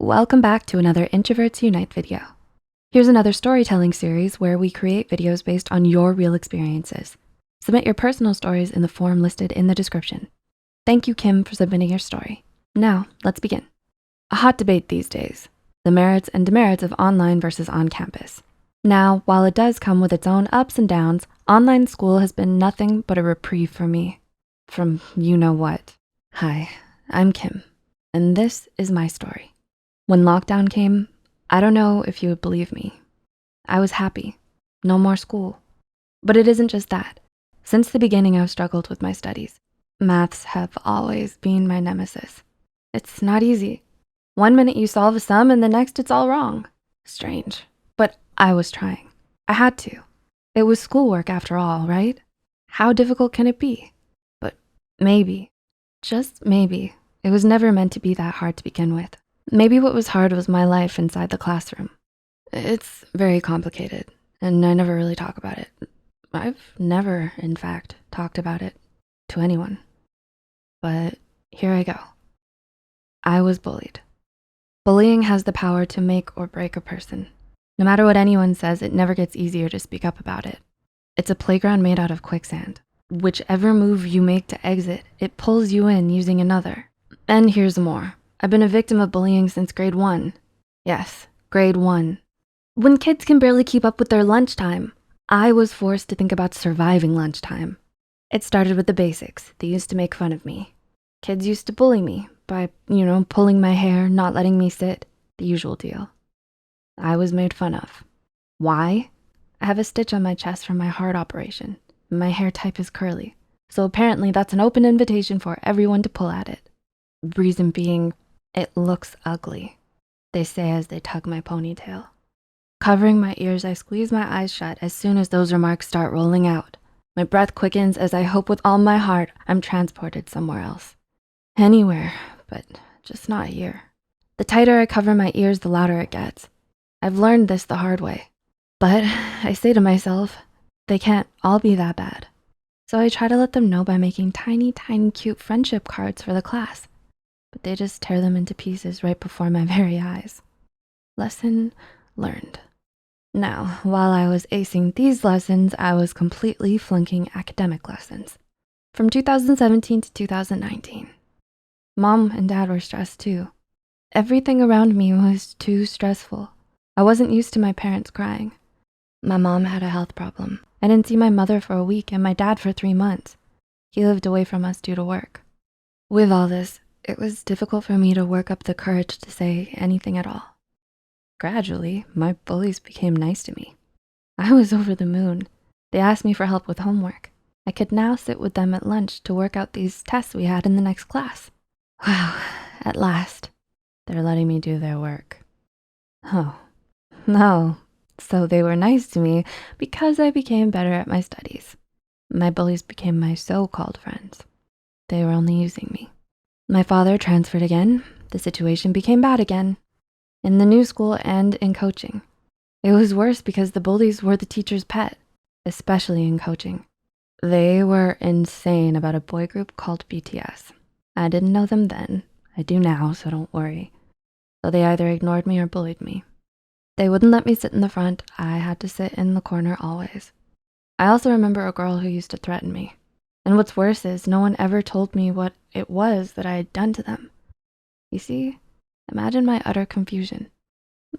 Welcome back to another Introverts Unite video. Here's another storytelling series where we create videos based on your real experiences. Submit your personal stories in the form listed in the description. Thank you, Kim, for submitting your story. Now, let's begin. A hot debate these days, the merits and demerits of online versus on campus. Now, while it does come with its own ups and downs, online school has been nothing but a reprieve for me. From you know what. Hi, I'm Kim, and this is my story. When lockdown came, I don't know if you would believe me. I was happy, no more school. But it isn't just that. Since the beginning, I've struggled with my studies. Maths have always been my nemesis. It's not easy. One minute you solve a sum and the next it's all wrong. Strange, but I was trying. I had to. It was schoolwork after all, right? How difficult can it be? But maybe, just maybe, it was never meant to be that hard to begin with. Maybe what was hard was my life inside the classroom. It's very complicated, and I never really talk about it. I've never, in fact, talked about it to anyone. But here I go. I was bullied. Bullying has the power to make or break a person. No matter what anyone says, it never gets easier to speak up about it. It's a playground made out of quicksand. Whichever move you make to exit, it pulls you in using another. And here's more. I've been a victim of bullying since grade 1. Yes, grade 1. When kids can barely keep up with their lunchtime, I was forced to think about surviving lunchtime. It started with the basics. They used to make fun of me. Kids used to bully me by, pulling my hair, not letting me sit, the usual deal. I was made fun of. Why? I have a stitch on my chest from my heart operation. My hair type is curly, so apparently that's an open invitation for everyone to pull at it. Reason being, it looks ugly, they say as they tug my ponytail. Covering my ears, I squeeze my eyes shut as soon as those remarks start rolling out. My breath quickens as I hope with all my heart I'm transported somewhere else. Anywhere, but just not here. The tighter I cover my ears, the louder it gets. I've learned this the hard way. But I say to myself, they can't all be that bad. So I try to let them know by making tiny, cute friendship cards for the class. But they just tear them into pieces right before my very eyes. Lesson learned. Now, while I was acing these lessons, I was completely flunking academic lessons. From 2017 to 2019. Mom and Dad were stressed too. Everything around me was too stressful. I wasn't used to my parents crying. My mom had a health problem. I didn't see my mother for a week and my dad for 3 months. He lived away from us due to work. With all this, it was difficult for me to work up the courage to say anything at all. Gradually, my bullies became nice to me. I was over the moon. They asked me for help with homework. I could now sit with them at lunch to work out these tests we had in the next class. Wow, at last, they're letting me do their work. Oh, no. So they were nice to me because I became better at my studies. My bullies became my so-called friends. They were only using me. My father transferred again. The situation became bad again. In the new school and in coaching. It was worse because the bullies were the teacher's pet, especially in coaching. They were insane about a boy group called BTS. I didn't know them then. I do now, so don't worry. So they either ignored me or bullied me. They wouldn't let me sit in the front. I had to sit in the corner always. I also remember a girl who used to threaten me. And what's worse is no one ever told me what it was that I had done to them. You see, imagine my utter confusion.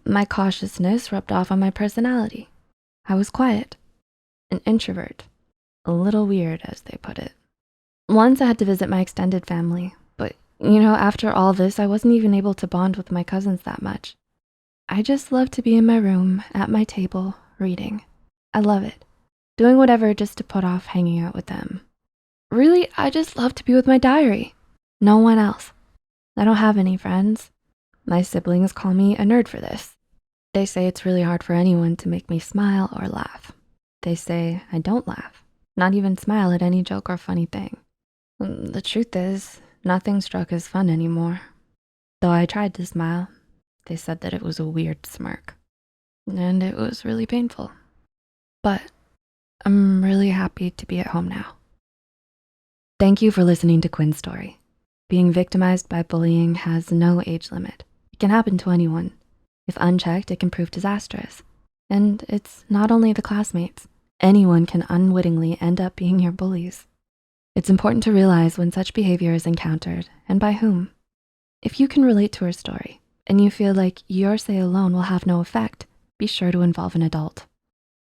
My cautiousness rubbed off on my personality. I was quiet, an introvert, a little weird, as they put it. Once I had to visit my extended family, but after all this, I wasn't even able to bond with my cousins that much. I just love to be in my room, at my table, reading. I love it, doing whatever just to put off hanging out with them. Really, I just love to be with my diary. No one else. I don't have any friends. My siblings call me a nerd for this. They say it's really hard for anyone to make me smile or laugh. They say I don't laugh, not even smile at any joke or funny thing. The truth is, nothing struck as fun anymore. Though I tried to smile, they said that it was a weird smirk. And it was really painful. But I'm really happy to be at home now. Thank you for listening to Quinn's story. Being victimized by bullying has no age limit. It can happen to anyone. If unchecked, it can prove disastrous. And it's not only the classmates. Anyone can unwittingly end up being your bullies. It's important to realize when such behavior is encountered and by whom. If you can relate to her story and you feel like your say alone will have no effect, be sure to involve an adult.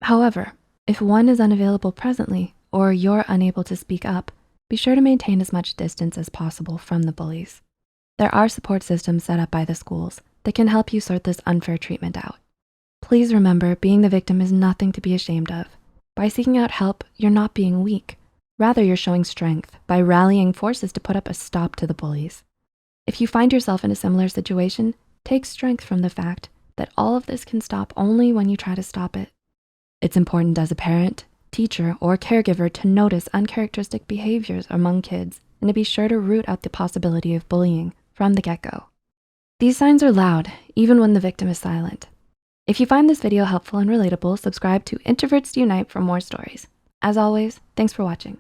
However, if one is unavailable presently or you're unable to speak up, be sure to maintain as much distance as possible from the bullies. There are support systems set up by the schools that can help you sort this unfair treatment out. Please remember, being the victim is nothing to be ashamed of. By seeking out help, you're not being weak. Rather, you're showing strength by rallying forces to put up a stop to the bullies. If you find yourself in a similar situation, take strength from the fact that all of this can stop only when you try to stop it. It's important as a parent, teacher, or caregiver to notice uncharacteristic behaviors among kids and to be sure to root out the possibility of bullying from the get-go. These signs are loud, even when the victim is silent. If you find this video helpful and relatable, subscribe to Introverts Unite for more stories. As always, thanks for watching.